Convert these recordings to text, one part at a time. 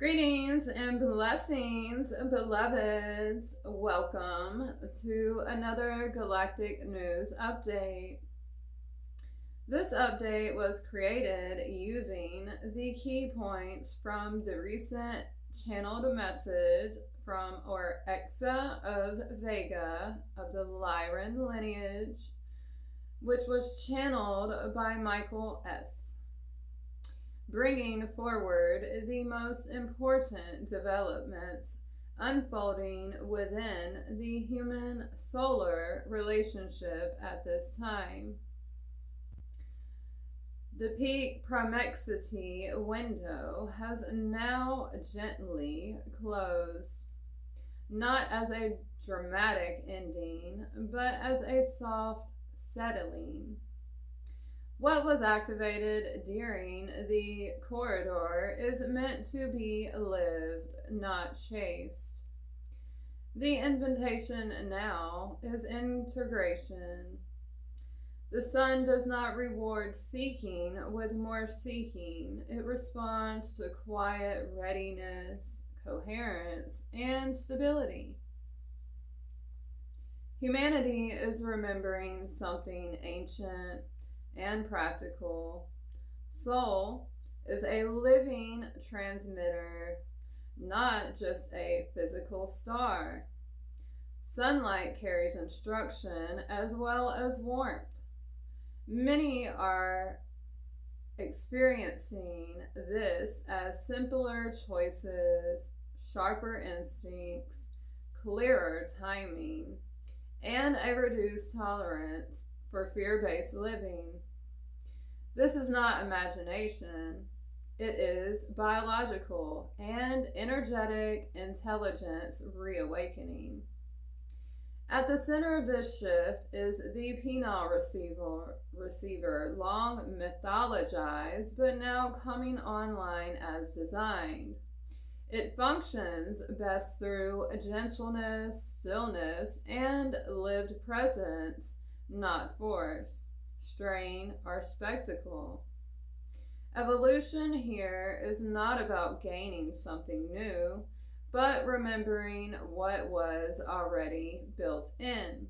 Greetings and blessings, beloveds. Welcome to another Galactic News Update. This update was created using the key points from the recent channeled message from Orxa of Vega of the Lyran lineage, which was channeled by Michael S., bringing forward the most important developments unfolding within the human-solar relationship at this time. The peak promexity window has now gently closed, not as a dramatic ending, but as a soft settling. What was activated during the corridor is meant to be lived, not chased. The invitation now is integration. The sun does not reward seeking with more seeking. It responds to quiet readiness, coherence, and stability. Humanity is remembering something ancient and practical. Soul is a living transmitter, not just a physical star. Sunlight carries instruction as well as warmth. Many are experiencing this as simpler choices, sharper instincts, clearer timing, and a reduced tolerance for fear-based living. This is not imagination. It is biological and energetic intelligence reawakening. At the center of this shift is the penile receiver, long mythologized, but now coming online as designed. It functions best through gentleness, stillness, and lived presence, not force, strain, or spectacle. Evolution here is not about gaining something new, but remembering what was already built in.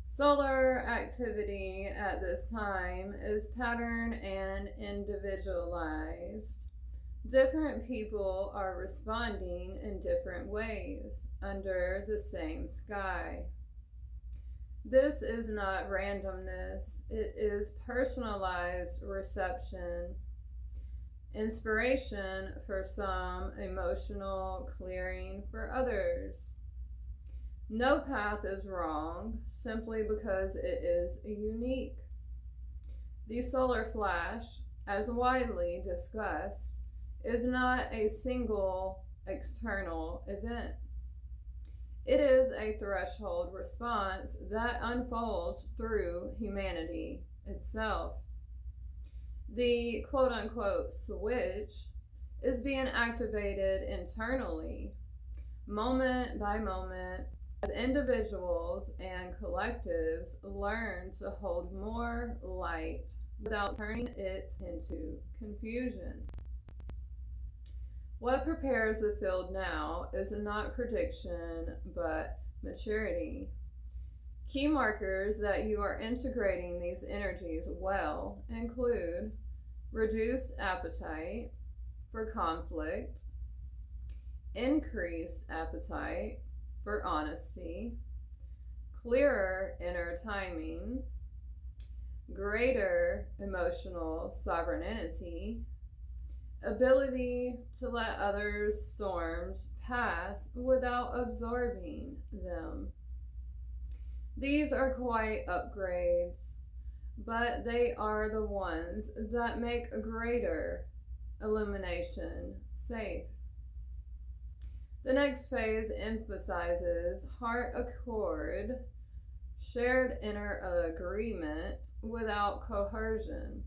Solar activity at this time is pattern and individualized. Different people are responding in different ways under the same sky. This is not randomness, it is personalized reception. Inspiration for some, emotional clearing for others. No path is wrong simply because it is unique. The solar flash, as widely discussed, is not a single external event. It is a threshold response that unfolds through humanity itself. The quote-unquote switch is being activated internally, moment by moment, as individuals and collectives learn to hold more light without turning it into confusion. What prepares the field now is not prediction, but maturity. Key markers that you are integrating these energies well include reduced appetite for conflict, increased appetite for honesty, clearer inner timing, greater emotional sovereignty, ability to let others' storms pass without absorbing them. These are quite upgrades, but they are the ones that make a greater illumination safe. The next phase emphasizes heart accord, shared inner agreement without coercion.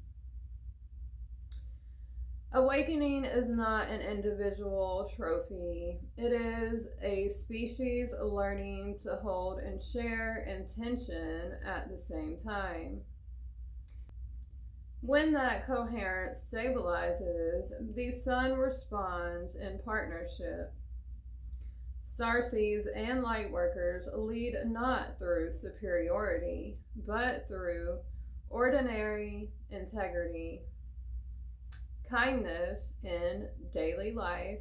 Awakening is not an individual trophy. It is a species learning to hold and share intention at the same time. When that coherence stabilizes, the sun responds in partnership. Starseeds and lightworkers lead not through superiority, but through ordinary integrity, kindness in daily life,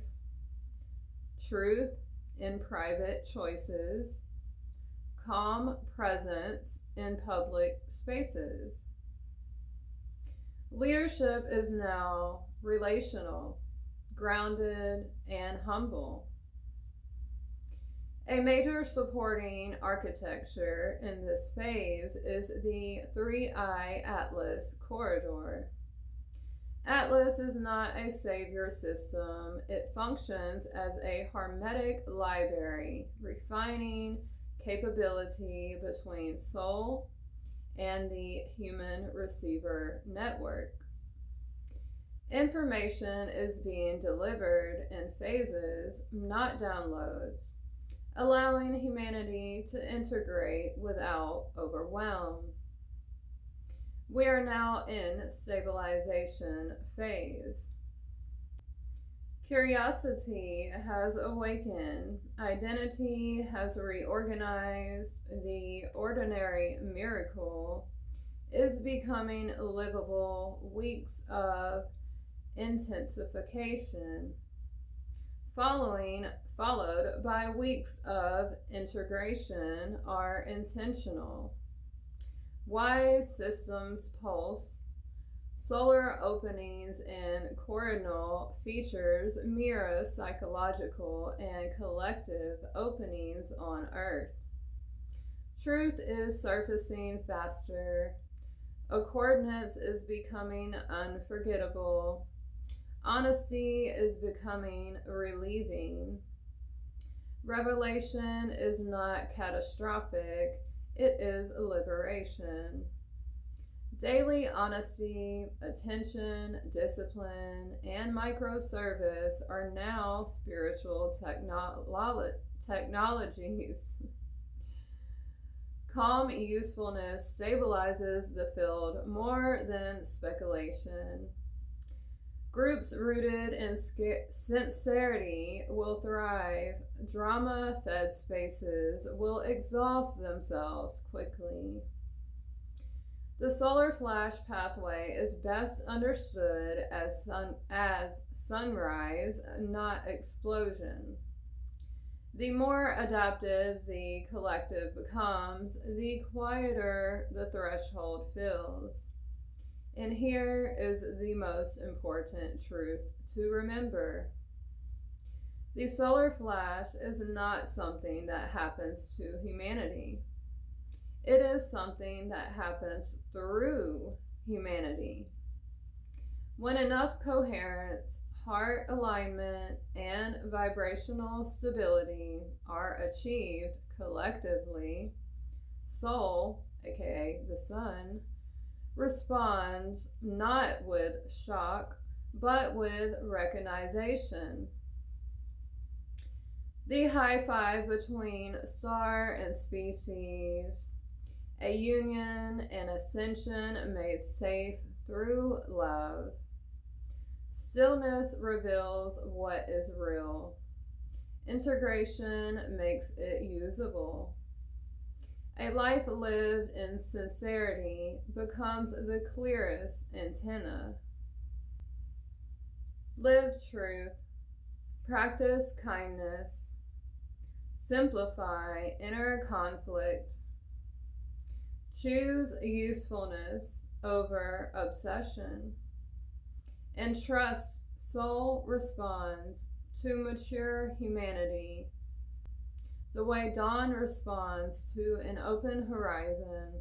truth in private choices, calm presence in public spaces. Leadership is now relational, grounded, and humble. A major supporting architecture in this phase is the 3-eye Atlas corridor. Atlas is not a savior system. It functions as a hermetic library, refining capability between soul and the human receiver network. Information is being delivered in phases, not downloads, allowing humanity to integrate without overwhelm. We are now in stabilization phase. Curiosity has awakened, identity has reorganized, the ordinary miracle is becoming livable. Weeks of intensification, followed by weeks of integration, are intentional. Wise systems pulse. Solar openings and coronal features mirror psychological and collective openings on Earth. Truth is surfacing faster. Accordance is becoming unforgettable. Honesty is becoming relieving. Revelation is not catastrophic, it is liberation. Daily honesty, attention, discipline, and microservice are now spiritual technologies. Calm usefulness stabilizes the field more than speculation. Groups rooted in sincerity will thrive. Drama-fed spaces will exhaust themselves quickly. The solar flash pathway is best understood as sunrise, not explosion. The more adaptive the collective becomes, the quieter the threshold feels. And here is the most important truth to remember. The solar flash is not something that happens to humanity. It is something that happens through humanity. When enough coherence, heart alignment, and vibrational stability are achieved collectively, soul, aka the sun, responds not with shock, but with recognition. The high five between star and species, a union and ascension made safe through love. Stillness reveals what is real. Integration makes it usable. A life lived in sincerity becomes the clearest antenna. Live truth. Practice kindness. Simplify inner conflict. Choose usefulness over obsession. And trust soul responds to mature humanity the way dawn responds to an open horizon,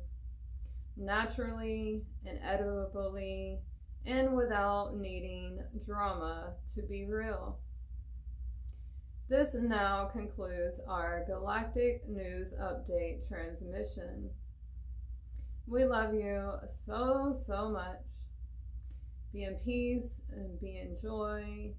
naturally, inevitably, and without needing drama to be real. This now concludes our Galactic News Update transmission. We love you so, so much. Be in peace and be in joy.